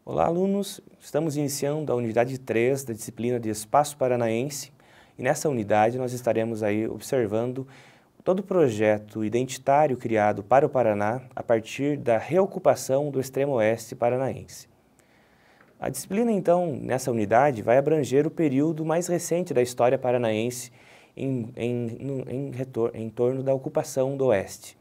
Olá, alunos! Estamos iniciando a unidade 3 da disciplina de Espaço Paranaense e nessa unidade nós estaremos aí observando todo o projeto identitário criado para o Paraná a partir da reocupação do extremo oeste paranaense. A disciplina, então, nessa unidade vai abranger o período mais recente da história paranaense em torno da ocupação do oeste.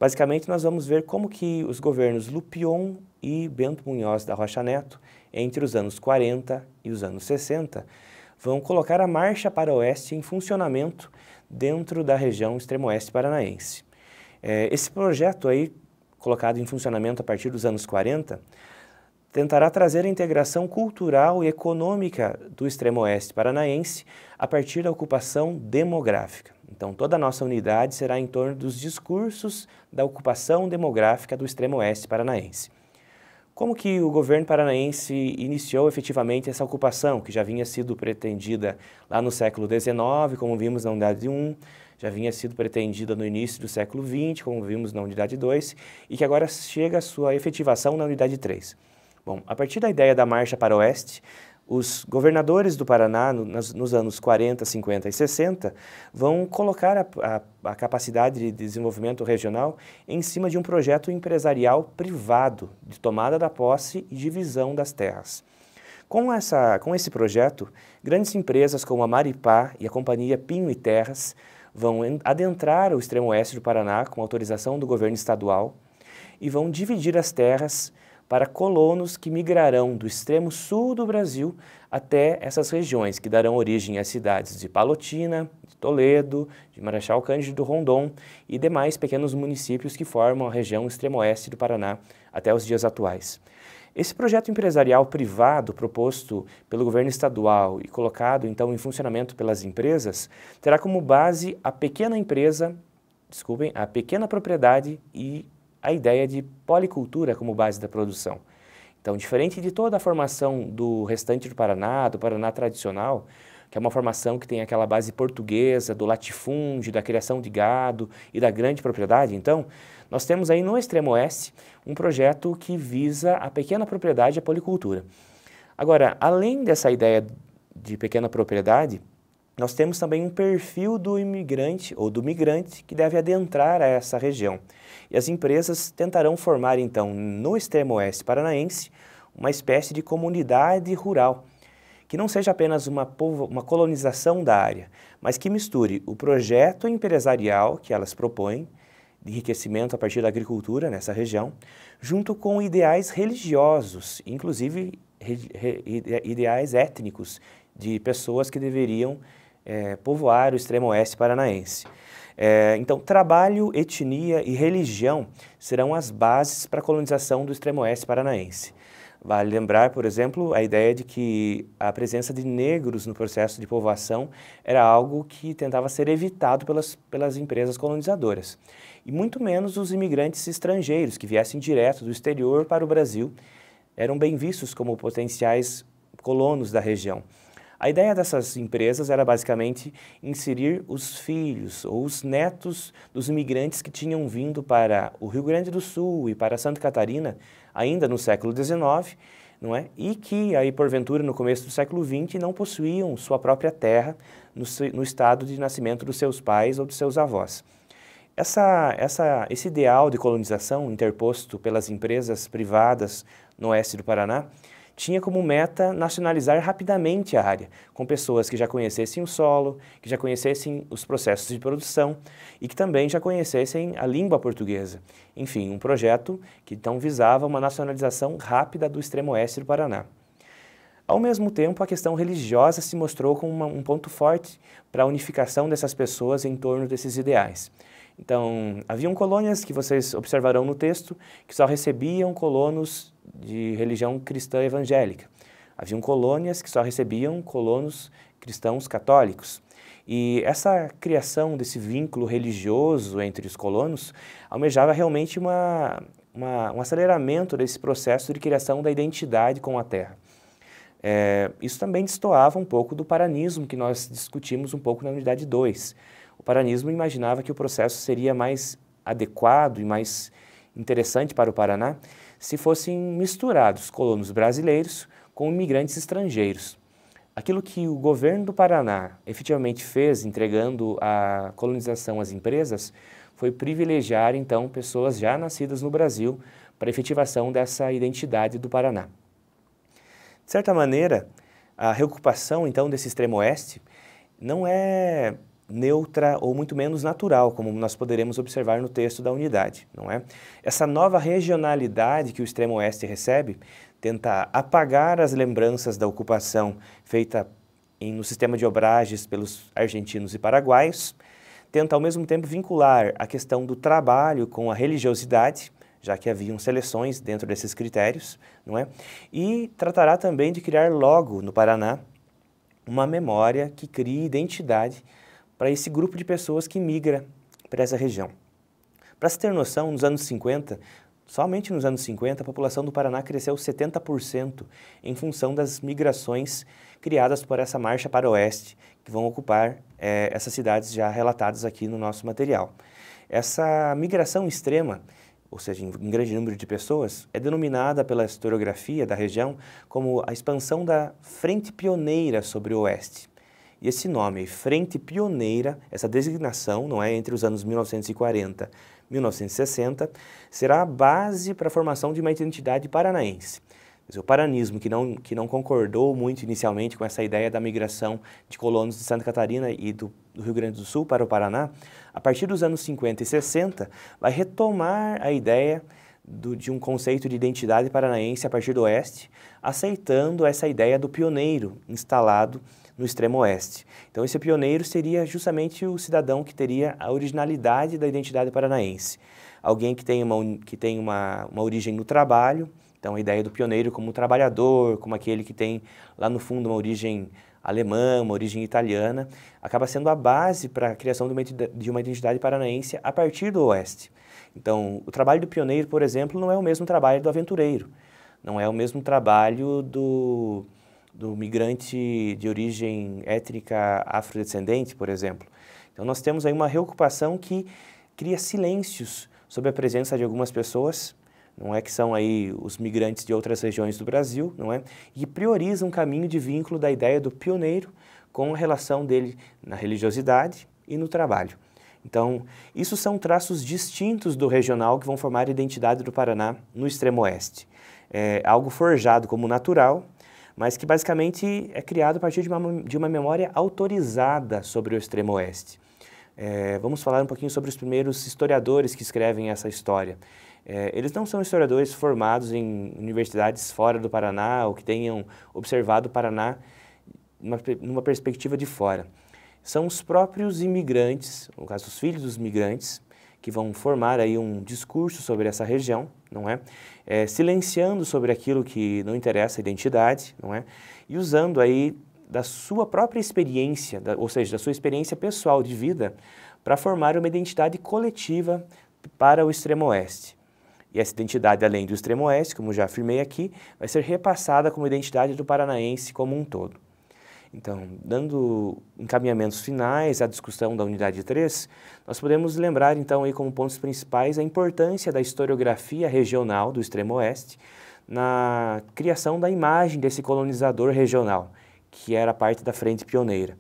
Basicamente, nós vamos ver como que os governos Lupion e Bento Munhoz da Rocha Neto, entre os anos 40 e os anos 60, vão colocar a marcha para o oeste em funcionamento dentro da região extremo-oeste paranaense. Esse projeto aí, colocado em funcionamento a partir dos anos 40, tentará trazer a integração cultural e econômica do extremo-oeste paranaense a partir da ocupação demográfica. Então, toda a nossa unidade será em torno dos discursos da ocupação demográfica do extremo-oeste paranaense. Como que o governo paranaense iniciou efetivamente essa ocupação, que já vinha sido pretendida lá no século XIX, como vimos na unidade 1, já vinha sido pretendida no início do século XX, como vimos na unidade 2, e que agora chega à sua efetivação na unidade 3. Bom, a partir da ideia da marcha para o oeste, os governadores do Paraná, nos anos 40, 50 e 60, vão colocar a capacidade de desenvolvimento regional em cima de um projeto empresarial privado de tomada da posse e divisão das terras. Com esse projeto, grandes empresas como a Maripá e a Companhia Pinho e Terras vão adentrar o extremo oeste do Paraná com autorização do governo estadual e vão dividir as terras para colonos que migrarão do extremo sul do Brasil até essas regiões, que darão origem às cidades de Palotina, de Toledo, de Marechal Cândido Rondon e demais pequenos municípios que formam a região extremo-oeste do Paraná até os dias atuais. Esse projeto empresarial privado proposto pelo governo estadual e colocado então em funcionamento pelas empresas terá como base a pequena propriedade e a ideia de policultura como base da produção. Então, diferente de toda a formação do restante do Paraná tradicional, que é uma formação que tem aquela base portuguesa, do latifúndio, da criação de gado e da grande propriedade, então, nós temos aí no extremo oeste um projeto que visa a pequena propriedade e a policultura. Agora, além dessa ideia de pequena propriedade, nós temos também um perfil do imigrante ou do migrante que deve adentrar a essa região. E as empresas tentarão formar, então, no extremo oeste paranaense, uma espécie de comunidade rural, que não seja apenas uma colonização da área, mas que misture o projeto empresarial que elas propõem, de enriquecimento a partir da agricultura nessa região, junto com ideais religiosos, inclusive ideais étnicos, de pessoas que deveriam povoar o extremo oeste paranaense. Então, trabalho, etnia e religião serão as bases para a colonização do extremo oeste paranaense. Vale lembrar, por exemplo, a ideia de que a presença de negros no processo de povoação era algo que tentava ser evitado pelas empresas colonizadoras. E muito menos os imigrantes estrangeiros que viessem direto do exterior para o Brasil eram bem vistos como potenciais colonos da região. A ideia dessas empresas era basicamente inserir os filhos ou os netos dos imigrantes que tinham vindo para o Rio Grande do Sul e para Santa Catarina ainda no século XIX, não é? E que aí porventura no começo do século XX não possuíam sua própria terra no estado de nascimento dos seus pais ou dos seus avós. Esse ideal de colonização interposto pelas empresas privadas no oeste do Paraná tinha como meta nacionalizar rapidamente a área, com pessoas que já conhecessem o solo, que já conhecessem os processos de produção e que também já conhecessem a língua portuguesa. Enfim, um projeto que então visava uma nacionalização rápida do extremo oeste do Paraná. Ao mesmo tempo, a questão religiosa se mostrou como um ponto forte para a unificação dessas pessoas em torno desses ideais. Então, haviam colônias que vocês observarão no texto que só recebiam colonos de religião cristã evangélica. Haviam colônias que só recebiam colonos cristãos católicos. E essa criação desse vínculo religioso entre os colonos almejava realmente um aceleramento desse processo de criação da identidade com a terra. Isso também destoava um pouco do paranismo que nós discutimos um pouco na unidade 2. O paranismo imaginava que o processo seria mais adequado e mais interessante para o Paraná se fossem misturados colonos brasileiros com imigrantes estrangeiros. Aquilo que o governo do Paraná efetivamente fez, entregando a colonização às empresas, foi privilegiar, então, pessoas já nascidas no Brasil para a efetivação dessa identidade do Paraná. De certa maneira, a reocupação, então, desse extremo oeste não é neutra ou muito menos natural, como nós poderemos observar no texto da unidade, não é? Essa nova regionalidade que o extremo oeste recebe tenta apagar as lembranças da ocupação feita no sistema de obragens pelos argentinos e paraguaios, tenta ao mesmo tempo vincular a questão do trabalho com a religiosidade, já que haviam seleções dentro desses critérios, não é? E tratará também de criar logo no Paraná uma memória que crie identidade para esse grupo de pessoas que migra para essa região. Para se ter noção, nos anos 50, somente nos anos 50, a população do Paraná cresceu 70% em função das migrações criadas por essa marcha para o oeste, que vão ocupar essas cidades já relatadas aqui no nosso material. Essa migração extrema, ou seja, em grande número de pessoas, é denominada pela historiografia da região como a expansão da Frente Pioneira sobre o oeste. E esse nome, Frente Pioneira, essa designação, não é, entre os anos 1940 e 1960, será a base para a formação de uma identidade paranaense. O paranismo, que não concordou muito inicialmente com essa ideia da migração de colonos de Santa Catarina e do Rio Grande do Sul para o Paraná, a partir dos anos 50 e 60, vai retomar a ideia de um conceito de identidade paranaense a partir do oeste, aceitando essa ideia do pioneiro instalado no extremo oeste. Então, esse pioneiro seria justamente o cidadão que teria a originalidade da identidade paranaense. Alguém que tem uma origem no trabalho. Então, a ideia do pioneiro como trabalhador, como aquele que tem lá no fundo uma origem alemã, uma origem italiana, acaba sendo a base para a criação de uma identidade paranaense a partir do oeste. Então, o trabalho do pioneiro, por exemplo, não é o mesmo trabalho do aventureiro, não é o mesmo trabalho do migrante de origem étnica afrodescendente, por exemplo. Então, nós temos aí uma reocupação que cria silêncios sobre a presença de algumas pessoas, não é, que são aí os migrantes de outras regiões do Brasil, não é, e prioriza um caminho de vínculo da ideia do pioneiro com a relação dele na religiosidade e no trabalho. Então, isso são traços distintos do regional que vão formar a identidade do Paraná no extremo oeste. É algo forjado como natural, mas que basicamente é criado a partir de uma memória autorizada sobre o extremo oeste. Vamos falar um pouquinho sobre os primeiros historiadores que escrevem essa história. Eles não são historiadores formados em universidades fora do Paraná ou que tenham observado o Paraná numa perspectiva de fora. São os próprios imigrantes, no caso os filhos dos migrantes, que vão formar aí um discurso sobre essa região, não é? Silenciando sobre aquilo que não interessa a identidade, não é? E usando aí da sua própria experiência, ou seja, da sua experiência pessoal de vida, para formar uma identidade coletiva para o extremo oeste. E essa identidade, além do extremo oeste, como já afirmei aqui, vai ser repassada como identidade do paranaense como um todo. Então, dando encaminhamentos finais à discussão da unidade 3, nós podemos lembrar, então, aí como pontos principais a importância da historiografia regional do extremo oeste na criação da imagem desse colonizador regional, que era parte da Frente Pioneira.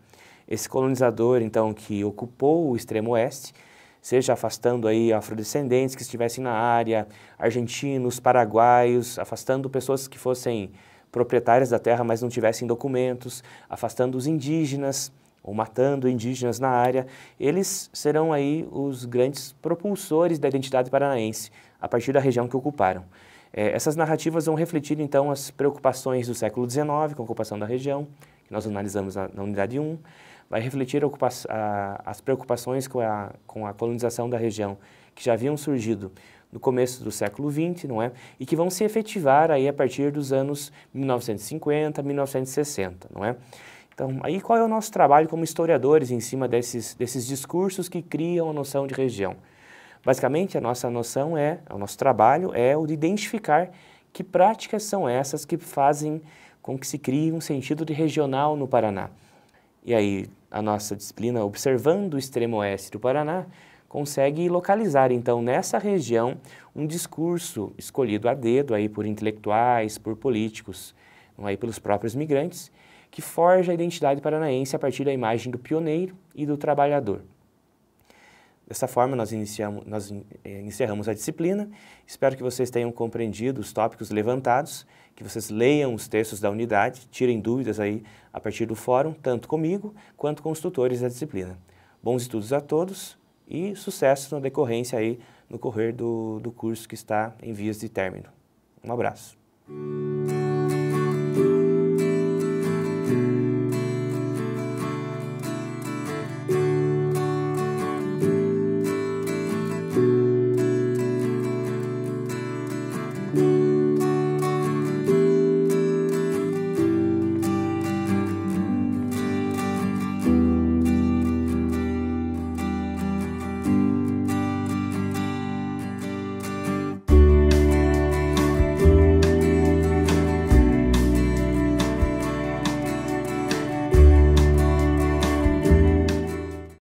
Esse colonizador, então, que ocupou o extremo oeste, seja afastando aí afrodescendentes que estivessem na área, argentinos, paraguaios, afastando pessoas que fossem proprietárias da terra, mas não tivessem documentos, afastando os indígenas ou matando indígenas na área, eles serão aí os grandes propulsores da identidade paranaense, a partir da região que ocuparam. Essas narrativas vão refletir, então, as preocupações do século XIX, com a ocupação da região, que nós analisamos na unidade 1, vai refletir as preocupações com a colonização da região, que já haviam surgido no começo do século XX, não é? E que vão se efetivar aí a partir dos anos 1950, 1960, não é? Então, aí qual é o nosso trabalho como historiadores em cima desses discursos que criam a noção de região? Basicamente, o nosso trabalho é o de identificar que práticas são essas que fazem com que se crie um sentido de regional no Paraná. E aí, a nossa disciplina, observando o extremo oeste do Paraná, consegue localizar, então, nessa região, um discurso escolhido a dedo aí por intelectuais, por políticos, aí pelos próprios migrantes, que forja a identidade paranaense a partir da imagem do pioneiro e do trabalhador. Dessa forma, nós encerramos a disciplina. Espero que vocês tenham compreendido os tópicos levantados, que vocês leiam os textos da unidade, tirem dúvidas aí a partir do fórum, tanto comigo quanto com os tutores da disciplina. Bons estudos a todos e sucesso na decorrência aí no correr do curso que está em vias de término. Um abraço.